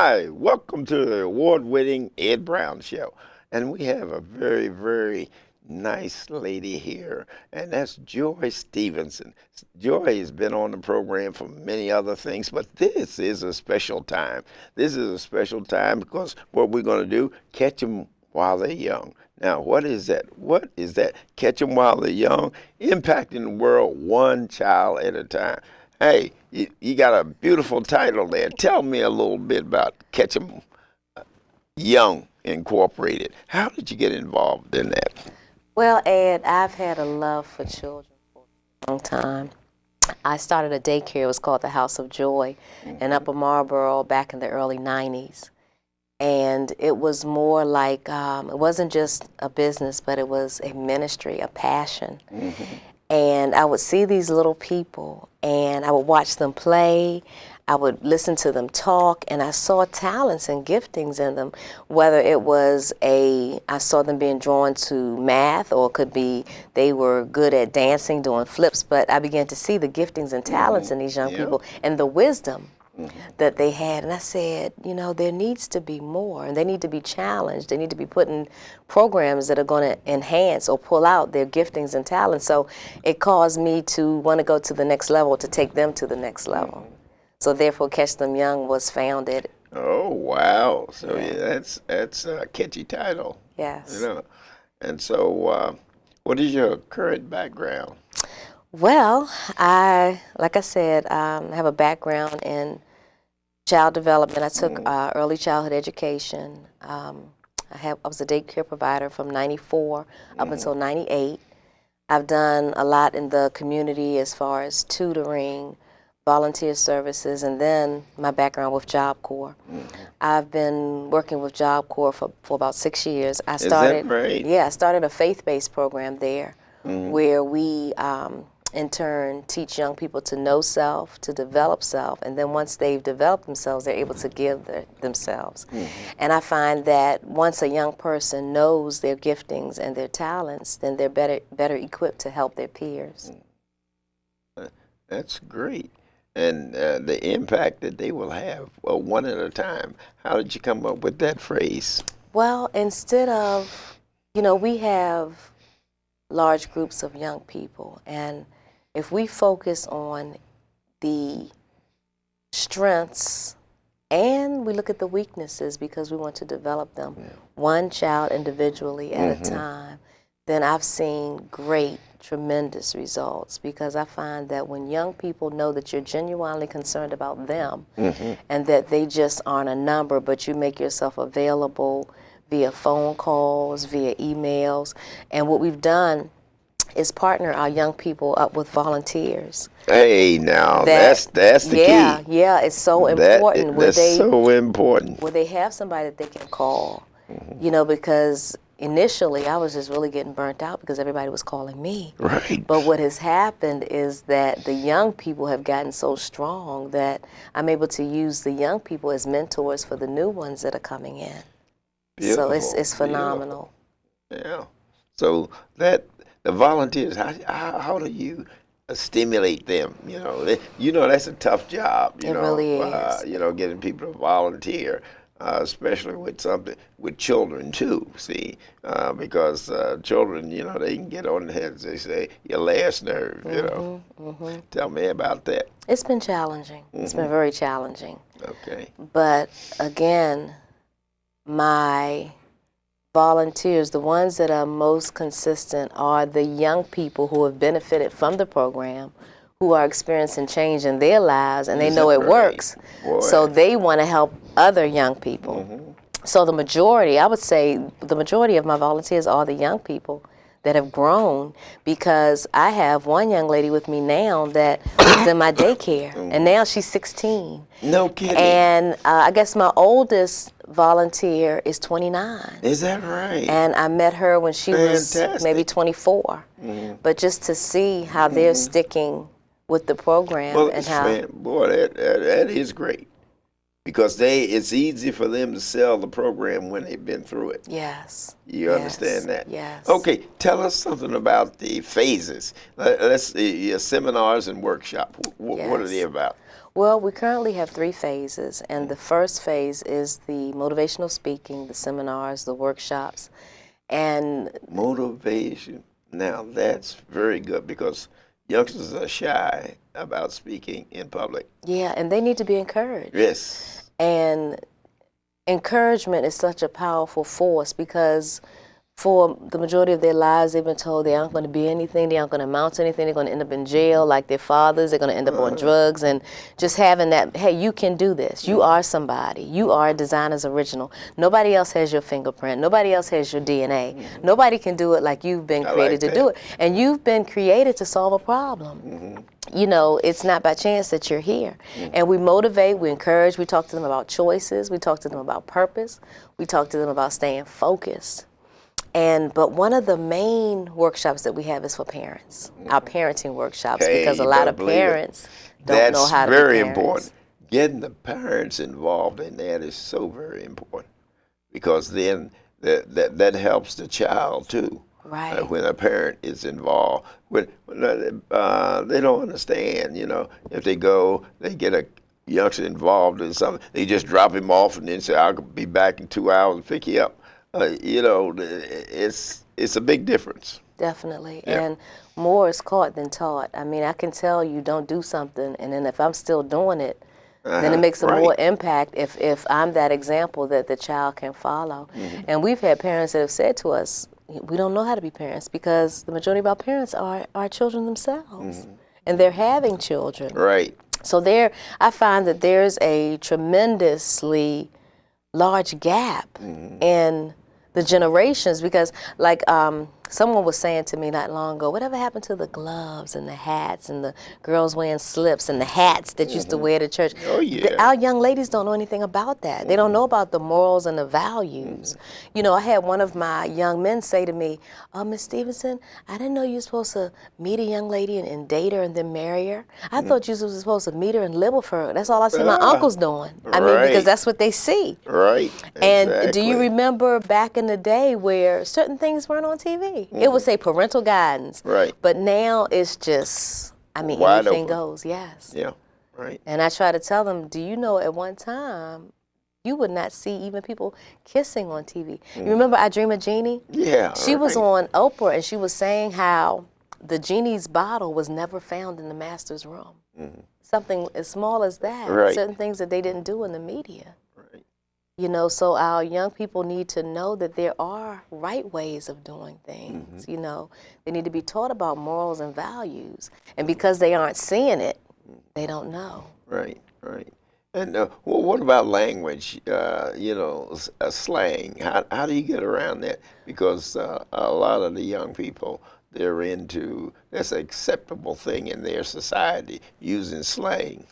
Hi, welcome to the award-winning Ed Brown Show. And we have a very, very nice lady here, and that's Joy Stevenson. Joy has been on the program for many other things, but this is a special time. This is a special time because what we're going to do, catch them while they're young. Now, what is that? What is that? Catch them while they're young, impacting the world one child at a time. Hey, you got a beautiful title there. Tell me a little bit about Catch 'em Young Incorporated. How did you get involved in that? Well, Ed, I've had a love for children for a long time. I started a daycare. It was called the House of Joy in Upper Marlboro back in the early 90s. And it was more like, it wasn't just a business, but it was a ministry, a passion. And I would see these little people, and I would watch them play. I would listen to them talk, and I saw talents and giftings in them, whether it was I saw them being drawn to math, or it could be they were good at dancing, doing flips, but I began to see the giftings and talents in these young people and the wisdom that they had. And I said, you know, there needs to be more, and they need to be challenged. They need to be put in programs that are going to enhance or pull out their giftings and talents. So it caused me to want to go to the next level, to take them to the next level. So therefore, Catch Them Young was founded. Oh, wow. So yeah, that's a catchy title. Yes. You know. And so what is your current background? Well, like I said, I have a background in child development. I took early childhood education. I was a daycare provider from 94 up until 98. I've done a lot in the community as far as tutoring, volunteer services, and then my background with Job Corps. I've been working with Job Corps for about 6 years. Is that right? Yeah, I started a faith-based program there where we in turn teach young people to know self, to develop self, and then once they've developed themselves, they're able to give themselves. And I find that once a young person knows their giftings and their talents, then they're better equipped to help their peers. That's great. And the impact that they will have one at a time. How did you come up with that phrase? Well, instead of, you know, we have large groups of young people, and if we focus on the strengths and we look at the weaknesses because we want to develop them one child individually at a time, then I've seen great, tremendous results, because I find that when young people know that you're genuinely concerned about them and that they just aren't a number, but you make yourself available via phone calls, via emails, and what we've done is partner our young people up with volunteers. Hey, now that's the key. Yeah, it's so important. That's so important. Where they have somebody that they can call, you know, because initially I was just really getting burnt out because everybody was calling me. Right. But what has happened is that the young people have gotten so strong that I'm able to use the young people as mentors for the new ones that are coming in. Beautiful, so it's phenomenal. Beautiful. Yeah. So the volunteers, how do you stimulate them? You know that's a tough job. It really is. Getting people to volunteer, especially with children too. See, because children, they can get on the head, as they say, your last nerve. Tell me about that. It's been challenging. It's been very challenging. Okay. But again, my volunteers, the ones that are most consistent, are the young people who have benefited from the program, who are experiencing change in their lives, and they know it works. Boy. So they want to help other young people. So the majority, I would say, the majority of my volunteers are the young people that have grown, because I have one young lady with me now that was in my daycare, and now she's 16. No kidding. And I guess my oldest volunteer is 29. Is that right? And I met her when she was maybe 24. But just to see how they're sticking with the program, and how boy, that is great. because it's easy for them to sell the program when they've been through it. Yes. You understand that? Yes. Okay, tell us something about the phases. Let's see, your seminars and workshop. What are they Yes. about? Well, we currently have 3 phases, and the first phase is the motivational speaking, the seminars, the workshops, and Motivation. Now that's very good because youngsters are shy about speaking in public. yeah, and they need to be encouraged. Yes. And encouragement is such a powerful force because for the majority of their lives, they've been told they aren't going to be anything, they aren't going to amount to anything, they're going to end up in jail like their fathers, they're going to end up on drugs, and just having that, hey, you can do this, you are somebody, you are a designer's original. Nobody else has your fingerprint, nobody else has your DNA, nobody can do it like you've been created to do it, and you've been created to solve a problem. You know, it's not by chance that you're here. And we motivate, we encourage, we talk to them about choices, we talk to them about purpose, we talk to them about staying focused. But one of the main workshops that we have is for parents, our parenting workshops, Hey, because a you lot better of believe it. parents don't know how to be That's very parents. important. Getting the parents involved in that is so very important because then that helps the child too. Right. When a parent is involved, when they don't understand, you know, if they go, they get a youngster involved in something, they just drop him off and then say, "I'll be back in 2 hours and pick you up." You know, it's a big difference. Definitely. Yeah. And more is caught than taught. I mean, I can tell you don't do something, and then if I'm still doing it, then it makes a more impact if I'm that example that the child can follow. And we've had parents that have said to us, we don't know how to be parents because the majority of our parents are our children themselves. And they're having children. Right. So I find that there's a tremendously large gap in the generations because like someone was saying to me not long ago, whatever happened to the gloves and the hats and the girls wearing slips and the hats that used to wear to church? Oh, yeah. Our young ladies don't know anything about that. They don't know about the morals and the values. You know, I had one of my young men say to me, "Oh, Miss Stevenson, I didn't know you were supposed to meet a young lady and date her and then marry her. I thought you were supposed to meet her and live with her. That's all I see my uncles doing." I mean, because that's what they see. Right. And do you remember back in the day where certain things weren't on TV? It would say parental guidance. Right. But now it's just, I mean, Wide anything open. goes, yes. Yeah. Right. And I try to tell them, do you know at one time, you would not see even people kissing on TV. You remember I Dream of Jeannie? Yeah. She was on Oprah and she was saying how the genie's bottle was never found in the master's room. Something as small as that. Right. Certain things that they didn't do in the media. Right. You know, so our young people need to know that there are right ways of doing things. You know, they need to be taught about morals and values. And because they aren't seeing it, they don't know. Right. Right. And what about language? You know, slang. How do you get around that? Because a lot of the young people, they're into that's an acceptable thing in their society using slang.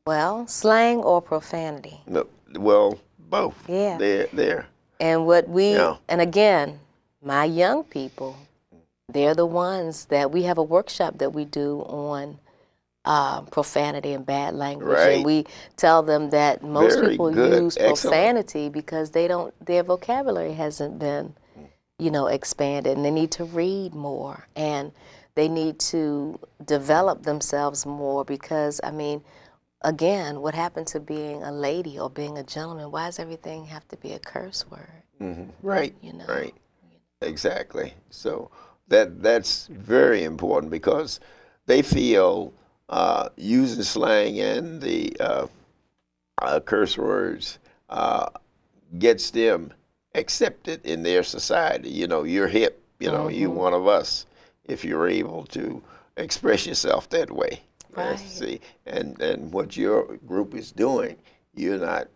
Well, slang or profanity. No, well, both. Yeah. They're. And what we, Yeah. and again, my young people, they're the ones that we have a workshop that we do on profanity and bad language. Right. And we tell them that most Very people good. use Excellent. profanity because their vocabulary hasn't been, you know, expanded, and they need to read more and they need to develop themselves more because, I mean, again, what happened to being a lady or being a gentleman? Why does everything have to be a curse word? Right. You know. Right. Exactly. So that's very important because they feel using slang and the curse words gets them accepted in their society. You know, you're hip. You know, you're one of us if you're able to express yourself that way. Right. See, and what your group is doing, you're not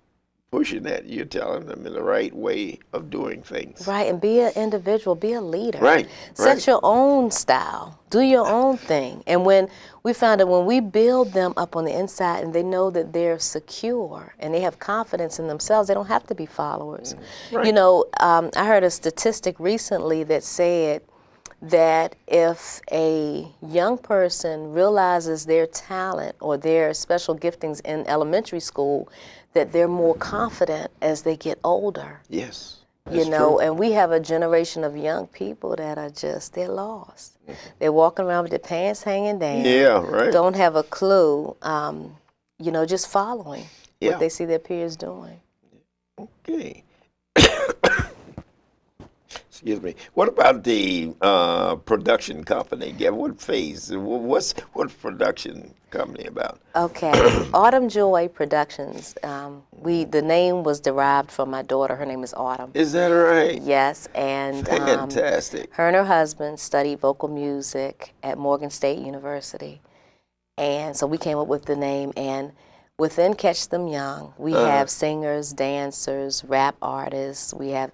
pushing that. You're telling them in the right way of doing things. Right, and be an individual, be a leader. Right. Set your own style. Do your own thing. And when we found that when we build them up on the inside and they know that they're secure and they have confidence in themselves, they don't have to be followers. Right. You know, I heard a statistic recently that said that if a young person realizes their talent or their special giftings in elementary school, that they're more confident as they get older. Yes, You that's know, true. and we have a generation of young people that are just, they're lost. They're walking around with their pants hanging down, Yeah, right. don't have a clue, you know, just following what Yeah. they see their peers doing. Okay. Excuse me. What about the production company? Yeah, what phase? What's production company about? Okay, Autumn Joy Productions. The name was derived from my daughter. Her name is Autumn. Is that right? Yes, and Fantastic. her and her husband studied vocal music at Morgan State University. And so we came up with the name, and within Catch Them Young, we have singers, dancers, rap artists, we have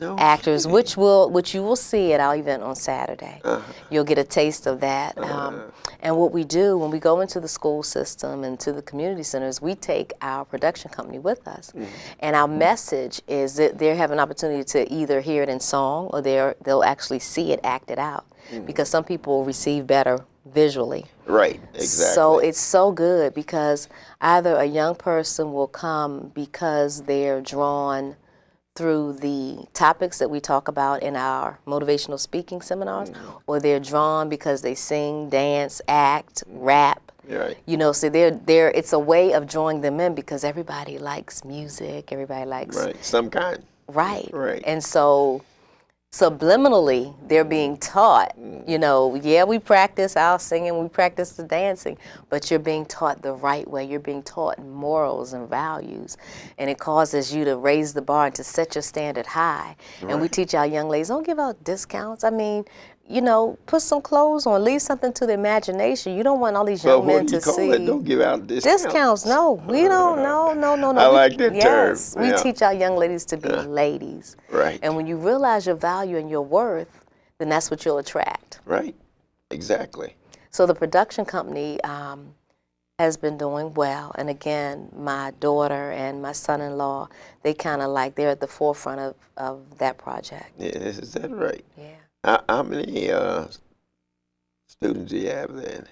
No actors, kidding. which you will see at our event on Saturday. You'll get a taste of that. And what we do when we go into the school system and to the community centers, we take our production company with us. And our message is that they have an opportunity to either hear it in song or they'll actually see it acted out. Because some people receive better visually. Right, exactly. So it's so good because either a young person will come because they're drawn through the topics that we talk about in our motivational speaking seminars, or they're drawn because they sing, dance, act, rap. Right. You know, so it's a way of drawing them in because everybody likes music, everybody likes Right. Some kind. right. Right. And so subliminally they're being taught, you know, yeah, we practice our singing, we practice the dancing, but you're being taught the right way. You're being taught morals and values, and it causes you to raise the bar and to set your standard high. And we teach our young ladies, don't give out discounts. I mean, you know, put some clothes on, leave something to the imagination. You don't want all these young men to see. Don't give out discounts. Discounts, no, we don't, no. I like that term. Yes, we teach our young ladies to be ladies. Right. And when you realize your value and your worth, then that's what you'll attract. Right. Exactly. So the production company has been doing well. And again, my daughter and my son-in-law, they kind of like, they're at the forefront of that project. Yeah, is that right? Yeah. How many students do you have then?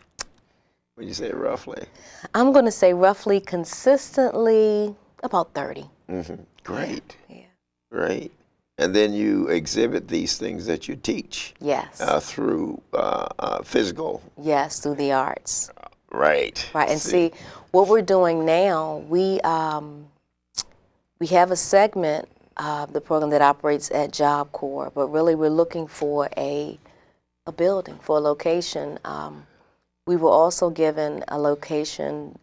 When you say roughly? I'm going to say roughly consistently about 30. Great. Yeah. Great. And then you exhibit these things that you teach. Yes. Through physical. Yes, through the arts. Right. Right. And see what we're doing now, we have a segment of the program that operates at Job Corps, but really we're looking for a building, for a location. We were also given a location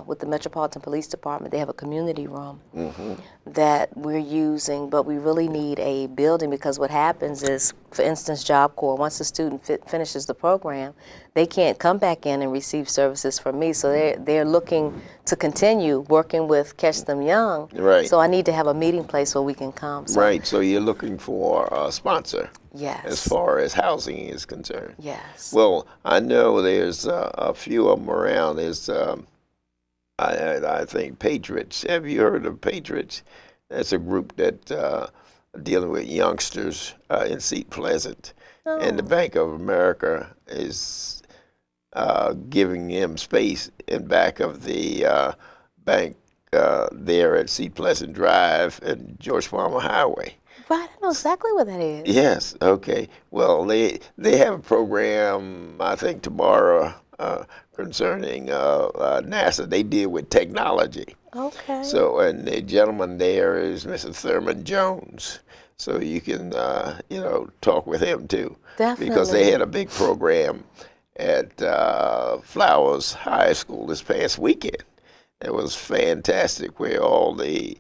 with the Metropolitan Police Department. They have a community room that we're using, but we really need a building because what happens is, for instance, Job Corps, once a student finishes the program, they can't come back in and receive services from me. So they're looking to continue working with Catch Them Young. Right. So I need to have a meeting place where we can come. So, Right. So you're looking for a sponsor. Yes. As far as housing is concerned. Yes. Well, I know there's a few of them around. There's, I think, Patriots. Have you heard of Patriots? That's a group that dealing with youngsters in Seat Pleasant. Oh. And the Bank of America is giving them space in back of the bank there at Seat Pleasant Drive and George Palmer Highway. Right, I know exactly what that is. Yes. Okay. Well, they have a program, I think, tomorrow concerning NASA. They deal with technology. Okay. So, and the gentleman there is Mr. Thurman Jones. So you can, talk with him too. Definitely. Because they had a big program at Flowers High School this past weekend. It was fantastic, where all the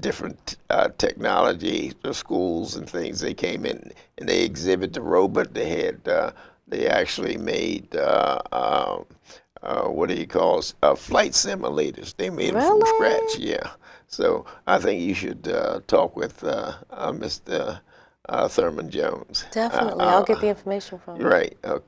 different technology schools and things, they came in and they exhibit the robot. They had they actually made what do you call flight simulators. They made them from scratch. Yeah. So I think you should talk with Mr. Thurman Jones. Definitely, I'll get the information from him. Right. Okay.